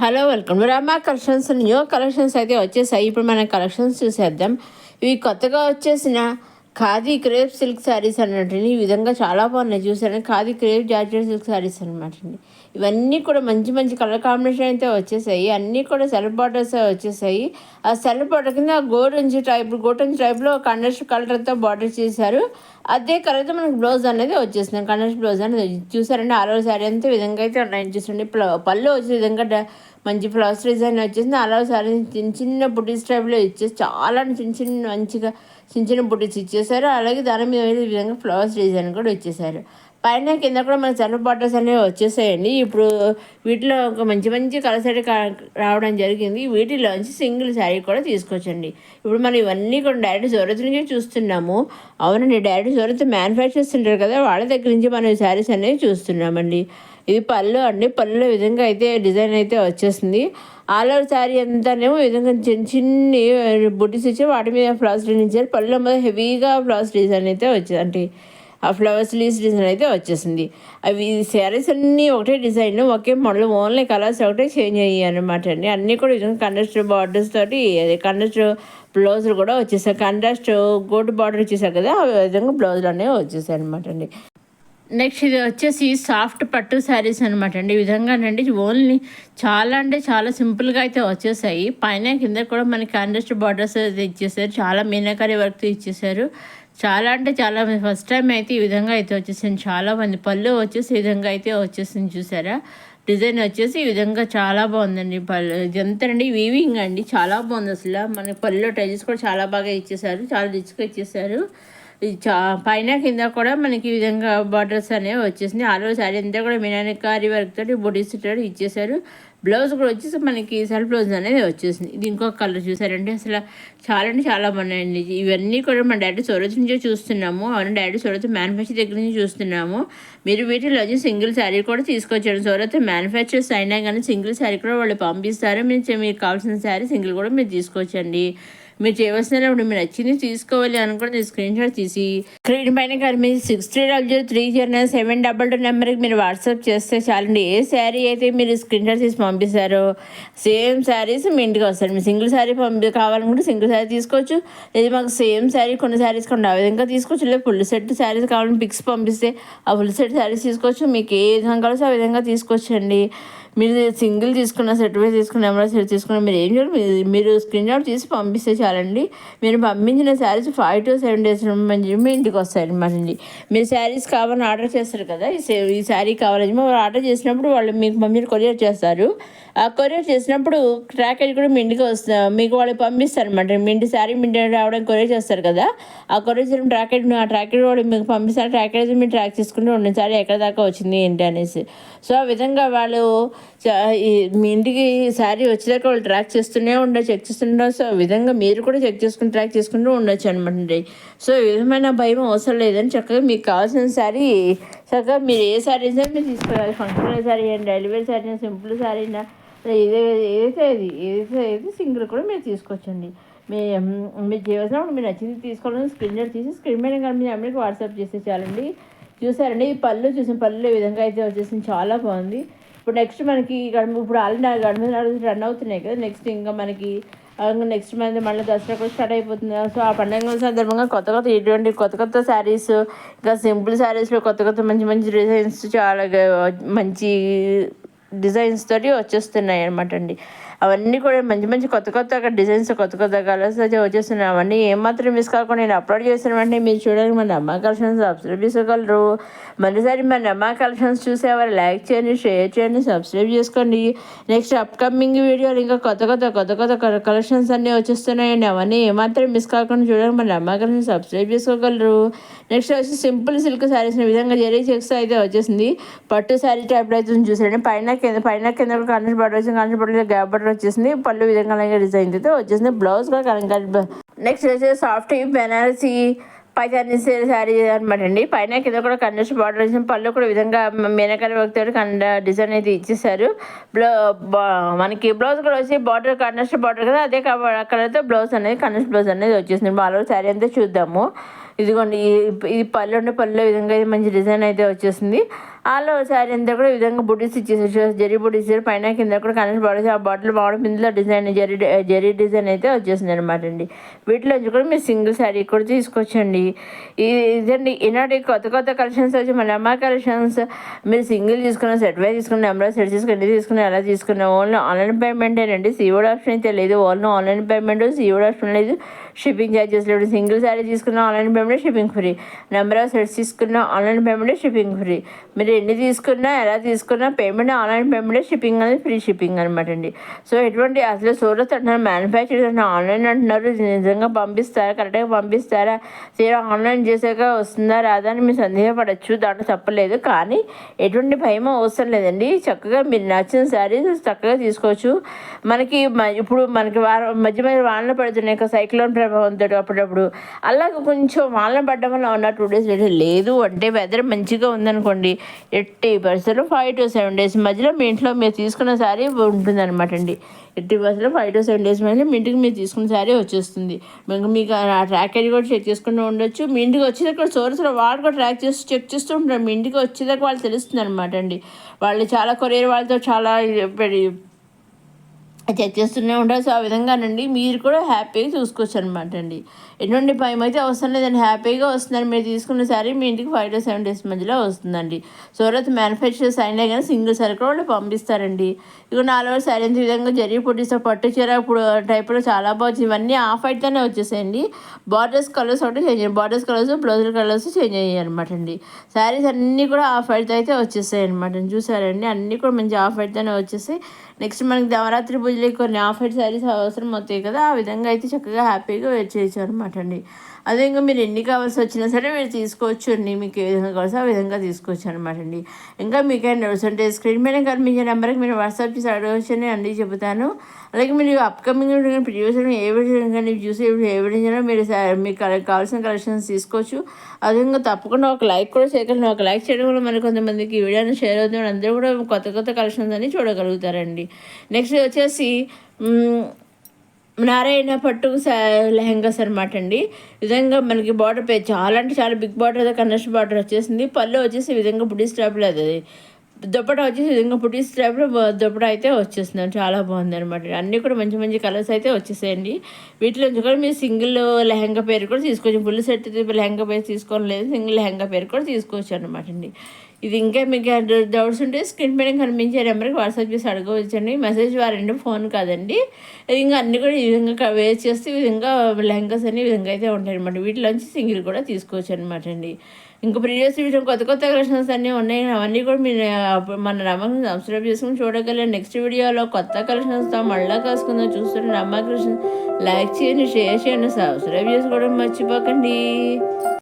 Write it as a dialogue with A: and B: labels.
A: Hello, welcome రమా collections. New collections అయితే వచ్చేసాయి. ఇప్పుడు మనం కలెక్షన్స్ చూసేద్దాం. ఇవి కొత్తగా వచ్చేసిన ఖాదీ క్రేప్ సిల్క్ శారీస్ అన్నట్టు ఈ విధంగా చాలా బాగున్నాయి. చూసారండి, khadi crepe georgette silk saris అనమాట అండి. ఇవన్నీ కూడా మంచి మంచి కలర్ కాంబినేషన్ అయితే వచ్చేసాయి. అన్నీ కూడా సెల్ఫ్ బార్డర్స్ వచ్చేసాయి. ఆ సెల్ఫ్ బార్డర్ కింద గోటంజి టైప్లో కండెస్ట్ కలర్తో బార్డర్ చేశారు. అదే కలర్తో మనకి బ్లౌజ్ అనేది వచ్చేస్తుంది. కండెస్ట్ బ్లౌజ్ అనేది చూసారండి. ఆల్ ఓవర్ శారీ అంతా విధంగా అయితే ఉన్నాయి. చూసండి, పళ్ళు వచ్చే విధంగా మంచి ఫ్లవర్స్ డిజైన్ వచ్చేసింది. అలా సారీ చిన్న చిన్న బుటీస్ టైప్లో ఇచ్చేసి చాలా మంచిగా చిన్న బుటీస్ ఇచ్చేసారు. అలాగే దాని మీద ఈ విధంగా ఫ్లవర్స్ డిజైన్ కూడా ఇచ్చేసారు. పైన కింద కూడా మన సెల్ఫ్ బార్డర్స్ అనేవి వచ్చేసాయండి. ఇప్పుడు వీటిలో ఒక మంచి మంచి కలర్ శారీ రావడం జరిగింది. వీటిలోంచి సింగిల్ శారీ కూడా తీసుకొచ్చండి. ఇప్పుడు మనం ఇవన్నీ కూడా డైరెక్ట్ సూరత్ నుంచి చూస్తున్నాము. అవునండి, డైరెక్ట్ సూరత్ మ్యానుఫ్యాక్చర్స్ ఉంటారు కదా, వాళ్ళ దగ్గర నుంచి మనం ఈ శారీస్ అనేవి చూస్తున్నామండి. ఇది పళ్ళు అండి. పళ్ళులో విధంగా అయితే డిజైన్ అయితే వచ్చేసింది. ఆల్ ఓవర్ శారీ అంతానేమో విధంగా చిన్ని బుట్టీస్ ఇచ్చి వాటి మీద ఫ్లవర్స్ డిజైన్ ఇచ్చారు. పళ్ళులో మీద హెవీగా ఫ్లవర్స్ డిజైన్ అయితే వచ్చేది. అంటే ఆ ఫ్లవర్స్ లీవ్స్ డిజైన్ అయితే వచ్చేసింది. అవి శారీస్ అన్నీ ఒకటే డిజైన్, ఒకే మోడల్, ఓన్లీ కలర్స్ ఒకటే చేంజ్ అయ్యాయి అనమాట అండి. అన్నీ కూడా విధంగా కంట్రాస్ట్ బార్డర్స్ తోటి కంట్రాస్ట్ బ్లౌజులు కూడా వచ్చేసాయి. కంట్రాస్ట్ గోల్డ్ బార్డర్ వచ్చేసాయి కదా, ఆ విధంగా బ్లౌజులు అనేవి వచ్చేసాయి అనమాట అండి. నెక్స్ట్ ఇది వచ్చేసి సాఫ్ట్ పట్టు శారీస్ అనమాట అండి. ఈ విధంగానండి ఓన్లీ చాలా అంటే చాలా సింపుల్గా అయితే వచ్చేసాయి. పైన కింద కూడా మనకి కాంట్రాస్ట్ బార్డర్స్ అయితే ఇచ్చేసారు. చాలా మీనాకరీ వర్క్తో ఇచ్చేసారు. చాలా అంటే చాలా ఫస్ట్ టైం అయితే ఈ విధంగా అయితే వచ్చేసింది. చాలా మంది పళ్ళు వచ్చేసి ఈ విధంగా అయితే వచ్చేసింది. చూసారా, డిజైన్ వచ్చేసి ఈ విధంగా చాలా బాగుందండి. పళ్ళు ఇదంతానండి వీవింగ్ అండి, చాలా బాగుంది. అసలు మన పళ్ళులో టైజెస్ కూడా చాలా బాగా ఇచ్చేసారు, చాలా రిచ్గా ఇచ్చేసారు. పైన కింద కూడా మనకి ఈ విధంగా బార్డర్స్ అనేవి వచ్చేసింది. ఆల్ ఓవర్ శారీ అంతా కూడా మీనాకరీ వర్క్ తోటి బుటీస్ తోటి ఇచ్చేసారు. బ్లౌజ్ కూడా వచ్చేసి మనకి సెల్ఫ్ బ్లౌజ్ అనేది వచ్చేసింది. ఇది ఇంకొక కలర్ చూసారంటే అసలు చాలా అంటే చాలా బాగున్నాయండి. ఇవన్నీ కూడా మన డైరెక్ట్ సూరత్ నుంచే చూస్తున్నాము. అవును, డైరెక్ట్ సూరత్ మ్యానుఫ్యాక్చర్ దగ్గర నుంచి చూస్తున్నాము. మీరు వీటిలో సింగిల్ శారీ కూడా తీసుకొచ్చారు. సూరత్ మ్యానుఫ్యాక్చర్స్ అయినా కానీ సింగిల్ శారీ కూడా వాళ్ళు పంపిస్తారు. మీకు కావాల్సిన శారీ సింగిల్ కూడా మీరు తీసుకోవచ్చండి. మీరు చేయవలసినప్పుడు మీరు నచ్చింది తీసుకోవాలి అనుకుంటే స్క్రీన్ షాట్ తీసి స్క్రీన్ పైన కానీ మీరు 6300300722 నెంబర్కి మీరు వాట్సాప్ చేస్తే చాలండి. ఏ శారీ అయితే మీరు స్క్రీన్ షాట్ తీసి పంపిస్తారో సేమ్ శారీస్ మీ ఇంటికి వస్తారు. మీరు సింగిల్ శారీ కావాలనుకుంటే సింగిల్ శారీ తీసుకోవచ్చు. లేదా మాకు సేమ్ శారీ కొన్ని శారీస్ కొన్ని ఆ విధంగా తీసుకోవచ్చు. లేదా ఫుల్ సెట్ శారీస్ కావాలని పిక్స్ పంపిస్తే ఆ ఫుల్ సెట్ శారీస్ తీసుకోవచ్చు. మీకు ఏ విధంగా కావాల్సి ఆ విధంగా తీసుకోవచ్చండి. మీరు సింగిల్ తీసుకున్న సెట్ వైజ్ తీసుకున్న నెంబర్ సెట్ తీసుకున్న మీరు ఏం చేయాలి, మీరు స్క్రీన్ షాట్ తీసి పంపిస్తే చాలండి. మీరు పంపించిన శారీస్ 5 to 7 days మీ ఇంటికి వస్తాయన్నమాట అండి. మీరు శారీస్ కావాలని ఆర్డర్ చేస్తారు కదా, ఈ శారీ కావాలని వాళ్ళు ఆర్డర్ చేసినప్పుడు వాళ్ళు మీరు కొరియర్ చేస్తారు. ఆ కొరియర్ చేసినప్పుడు ట్రాక్ ఐడి కూడా మీ ఇంటికి మీకు వాళ్ళు పంపిస్తారు అనమాట. మీ ఇంటి శారీ మీ ఇంటి రావడానికి కొరియర్ చేస్తారు కదా, ఆ కొరియర్ చేసిన ట్రాక్ ఐడి వాళ్ళు మీకు పంపిస్తారు. ట్రాక్ ఐడి మీరు ట్రాక్ చేసుకుంటూ ఉండండి శారీ ఎక్కడ దాకా వచ్చింది ఏంటి అనేసి. సో ఆ విధంగా వాళ్ళు మీ ఇంటికి శారీ వచ్చేదాకా వాళ్ళు ట్రాక్ చేస్తూనే చెక్ చేస్తుంటారు. సో ఆ విధంగా మీరు కూడా ట్రాక్ చేసుకుంటూ ఉండొచ్చు అనమాట. సో ఈ విధమైన భయం అవసరం లేదని చక్కగా మీకు కావాల్సిన శారీ చక్కగా మీరు ఏ శారీ అయినా మీరు తీసుకోవాలి. ఫంక్షనల్ శారీ అయినా, డెలివరీ శారీ అయినా, సింపుల్ శారీ అయినా, ఏదైతే సింగిల్ కూడా మీరు తీసుకోవచ్చండి. మీరు చేయవలసినప్పుడు మీరు నచ్చింది తీసుకోవాలని స్క్రీన్ షాట్ తీసి స్క్రీన్ మీద కానీ మీ అమ్మకి వాట్సాప్ చేస్తే చాలండి. చూసారండి, ఈ పళ్ళు పళ్ళు ఈ విధంగా అయితే వచ్చేసింది. చాలా బాగుంది. ఇప్పుడు నెక్స్ట్ మనకి ఇప్పుడు ఆల్రెడీ గడుమ రన్ అవుతున్నాయి కదా, నెక్స్ట్ ఇంకా మనకి నెక్స్ట్ మంత్ మళ్ళీ దసరా కూడా స్టార్ట్ అయిపోతుంది. సో ఆ పండుగ సందర్భంగా కొత్త కొత్త శారీస్, ఇంకా సింపుల్ శారీస్లో కొత్త మంచి మంచి డిజైన్స్, చాలా మంచి డిజైన్స్ తోటి వచ్చేస్తున్నాయి అనమాట అండి. అవన్నీ కూడా మంచి కొత్త డిజైన్స్, కొత్త కలర్స్ అయితే వచ్చేస్తున్నాయి. అవన్నీ ఏమాత్రం మిస్ కాకుండా నేను అప్లోడ్ చేసిన వెంటనే మీరు చూడడానికి మన అమ్మ కలెక్షన్స్ సబ్స్క్రైబ్ చేసుకోగలరు. మరోసారి మన అమ్మ కలెక్షన్స్ చూసేవారు లైక్ చేయండి, షేర్ చేయండి, సబ్స్క్రైబ్ చేసుకోండి. నెక్స్ట్ అప్కమింగ్ వీడియోలు ఇంకా కొత్త కలెక్షన్స్ అన్నీ వచ్చేస్తున్నాయండి. అవన్నీ ఏమాత్రం మిస్ కాకుండా చూడడానికి మన అమ్మ కలెక్షన్స్ సబ్స్క్రైబ్ చేసుకోగలరు. నెక్స్ట్ వచ్చి సింపుల్ సిల్క్ శారీస్ విధంగా జరీ చెక్స్ అయితే వచ్చేసింది. పట్టు శారీ టైప్లో అయితే చూసారండి. పైన కింద కలర్ బార్డర్ వచ్చింది, కలర్ బార్డర్ గ్యాప్ బార్డర్ వచ్చేసింది. పళ్ళు విధంగా డిజైన్ అయితే వచ్చేసింది. బ్లౌజ్ కూడా కలంకారీ. నెక్స్ట్ వచ్చేసి సాఫ్ట్ బెనారసీ పైజానీ శారీ అనమాట అండి. పైన కింద కూడా కండెస్ట్ బార్డర్ వచ్చింది. పళ్ళు కూడా విధంగా మీనాకరీ వర్క్ డిజైన్ అయితే ఇచ్చేసారు. మనకి బ్లౌజ్ కూడా వచ్చి బార్డర్ కండెస్ట్ బార్డర్ కదా, అదే కలర్తో బ్లౌజ్ అనేది కండెస్ట్ బ్లౌజ్ అనేది వచ్చేసింది. మాలో శారీ అంతా చూద్దాము. ఇదిగోండి, ఇది పళ్ళు విధంగా మంచి డిజైన్ అయితే వచ్చేసింది. ఆల్ ఓవర్ శారీ అంతా కూడా ఈ విధంగా బుటీస్ ఇచ్చేసారు, జరీ బుటీస్ ఇచ్చారు. పైన కింద కూడా కనెక్ట్ బాడీస్, ఆ బాటిల్ బాడీ ఇందులో డిజైన్ జరీ డిజైన్ అయితే వచ్చేసింది అనమాట అండి. వీటిలోంచి కూడా మీరు సింగిల్ శారీ కూడా తీసుకోవచ్చండి. ఇదండి ఈనాటి కొత్త కొత్త కలెక్షన్స్ వచ్చి మన అమ్మ కలెక్షన్స్. మీరు సింగిల్ తీసుకున్న, సెట్ వైజ్ తీసుకున్న, నెంబర్ సెట్ తీసుకుని తీసుకున్న, ఎలా తీసుకున్న ఓన్లీ ఆన్లైన్ పేమెంటేనండి. సీఓడి ఆప్షన్ అయితే లేదు, only online payment. COD option లేదు, షిప్పింగ్ ఛార్జెస్ లేదు. సింగిల్ శారీ తీసుకున్న online payment, shipping free. Number of sets తీసుకున్న ఆన్లైన్ పేమెంట్, షిప్పింగ్ ఫ్రీ. మీరు ఎన్ని తీసుకున్నా, ఎలా తీసుకున్నా పేమెంట్ ఆన్లైన్ పేమెంట్, షిప్పింగ్ అనేది ఫ్రీ షిప్పింగ్ అనమాట అండి. సో ఎటువంటి అసలు సూరత్ అంటున్నారు, మ్యానుఫ్యాక్చర్ అంటున్నారు, ఆన్లైన్ అంటున్నారు. నిజంగా పంపిస్తారా, కరెక్ట్గా పంపిస్తారా, తీరా ఆన్లైన్ చేసాక వస్తుందా రాదా అని మీరు సందేహపడచ్చు, దాంట్లో తప్పలేదు. కానీ ఎటువంటి భయం అవసరం లేదండి. చక్కగా మీరు నచ్చిన శారీస్ చక్కగా తీసుకోవచ్చు. మనకి ఇప్పుడు మనకి మధ్య మధ్య వానలు పడుతున్నాయి కదా, సైక్లోన్ ప్రభావంతో అప్పుడప్పుడు అలాగే కొంచెం వానలు పడడం వల్ల ఉన్న 2 days లేదు అంటే వెదర్ మంచిగా ఉందనుకోండి, 80% 5 to 7 days మధ్యలో మీ ఇంట్లో మీరు తీసుకున్న శారీ ఉంటుందన్నమాట అండి. 80% 5 to 7 days మధ్యలో మీ ఇంటికి మీరు తీసుకున్న శారీ వచ్చేస్తుంది. మీకు ఆ ట్రాక్ ఐడి కూడా చెక్ చేసుకుంటూ ఉండొచ్చు. మీ ఇంటికి వచ్చేదాకా సోర్స్లో వాళ్ళు కూడా చెక్ చేస్తూ ఉంటారు. మీ ఇంటికి వచ్చేదాకా వాళ్ళు తెలుస్తుంది అనమాట అండి. వాళ్ళు చాలా కొరియర్ వాళ్ళతో చాలా చెక్ చేస్తూనే ఉంటారు. సో ఆ విధంగానండి మీరు కూడా హ్యాపీగా చూసుకోవచ్చు అనమాట అండి. ఎటువంటి భయం అయితే అవసరం లేదండి, హ్యాపీగా వస్తుందని మీరు తీసుకున్న శారీ మీ ఇంటికి 5 to 7 days మధ్యలో వస్తుందండి. సూరత్ మ్యానుఫ్యాక్చర్స్ అయినా కానీ సింగిల్ శారీ కూడా వాళ్ళు పంపిస్తారండి. ఇక 4 శారీ ఈ విధంగా జరిగి పొట్టిస్తా పట్టు చీర ఇప్పుడు టైప్లో చాలా బాగుంది. ఇవన్నీ ఆఫ్ వైట్తోనే వచ్చేసాయండి. బార్డర్స్ కలర్స్ ఒకటి చేంజ్ అయ్యాయి, బార్డర్స్ కలర్స్ బ్లౌజర్ కలర్స్ చేంజ్ అయ్యాయి అనమాట అండి. శారీస్ అన్నీ కూడా ఆఫ్ వైట్తో అయితే వచ్చేసాయి అనమాట. చూసారండి, అన్నీ కూడా మంచి ఆఫ్ వైట్తోనే వచ్చేసాయి. నెక్స్ట్ మనకి నవరాత్రి పూజలకి కొన్ని ఆఫ్ వైట్ శారీస్ అవసరం అవుతాయి కదా, ఆ విధంగా అయితే చక్కగా హ్యాపీగా వేర్ చేయొచ్చు అనమాట అండి. అదే ఇంకా మీరు ఎన్ని కావాల్సి వచ్చినా సరే మీరు తీసుకోవచ్చు అండి. మీకు ఏ విధంగా కావాల్సి ఆ విధంగా తీసుకోవచ్చు అనమాట అండి. ఇంకా మీకు ఏమైనా డౌట్స్ ఉంటే స్క్రీన్ మీద కనిపించే నెంబర్కి మీరు వాట్సాప్ చేసి అడగవచ్చు అని అన్నీ చెబుతాను. అలాగే మీరు అప్కమింగ్ ప్రీవియస్ ఏ విధంగా చూసి ఏ విధంగా మీరు మీకు కావాల్సిన కలెక్షన్స్ తీసుకోవచ్చు. అదేవిధంగా తప్పకుండా ఒక లైక్ కూడా చేయగలను. ఒక లైక్ చేయడం వల్ల మరి కొంతమందికి ఈ వీడియోని షేర్ అవుతుంది, అందరూ కూడా కొత్త కొత్త కలెక్షన్స్ అన్ని చూడగలుగుతారండి. నెక్స్ట్ వచ్చేసి నారాయణ పట్టు లెహంగాస్ అనమాట అండి. ఈ విధంగా మనకి బార్డర్ చాలా అంటే చాలా బిగ్ బార్డర్, కన్నెస్ట్ బార్డర్ వచ్చేసింది. పళ్ళు వచ్చేసి ఈ విధంగా బుడ్డి స్ట్రాప్లో అది దుప్పట వచ్చేసి ఈ విధంగా బుడ్డి స్ట్రాప్లో దుప్పట అయితే వచ్చేస్తుంది, చాలా బాగుంది అనమాట. అన్నీ కూడా మంచి మంచి కలర్స్ అయితే వచ్చేసాయండి. వీటిలో కూడా మీరు సింగిల్ లెహంగా పేరు కూడా తీసుకోవచ్చు. ఫుల్ సెట్ లెహంగా పేరు తీసుకోవడం లేదు, సింగిల్ లెహంగా పేరు కూడా తీసుకోవచ్చు అనమాట అండి. ఇది ఇంకా మీకు డౌట్స్ ఉంటే స్క్రీన్ పైన కనిపించే నెంబర్కి వాట్సాప్ చేసి అడగవచ్చండి. మెసేజ్ వారండి, ఫోన్ కాదండి. ఇంకా అన్నీ కూడా ఈ విధంగా వేస్ట్ చేస్తే ఈ విధంగా లెహంగాస్ అన్ని ఈ విధంగా అయితే ఉంటాయి అనమాట. వీటిలోంచి సింగిల్ కూడా తీసుకోవచ్చు అనమాట అండి. ఇంకా ప్రీవియస్ వీడియో కొత్త కొత్త కలెక్షన్స్ అన్నీ ఉన్నాయి, అవన్నీ కూడా మీరు మన నమ్మకం సబ్స్క్రైబ్ చేసుకుని చూడగలరు. నెక్స్ట్ వీడియోలో కొత్త కలెక్షన్స్తో మళ్ళీ కలుసుకుందాం. చూస్తున్న నమ్మకం లైక్ చేయండి, షేర్ చేయండి, సబ్స్క్రైబ్ చేసుకోవడం మర్చిపోకండి.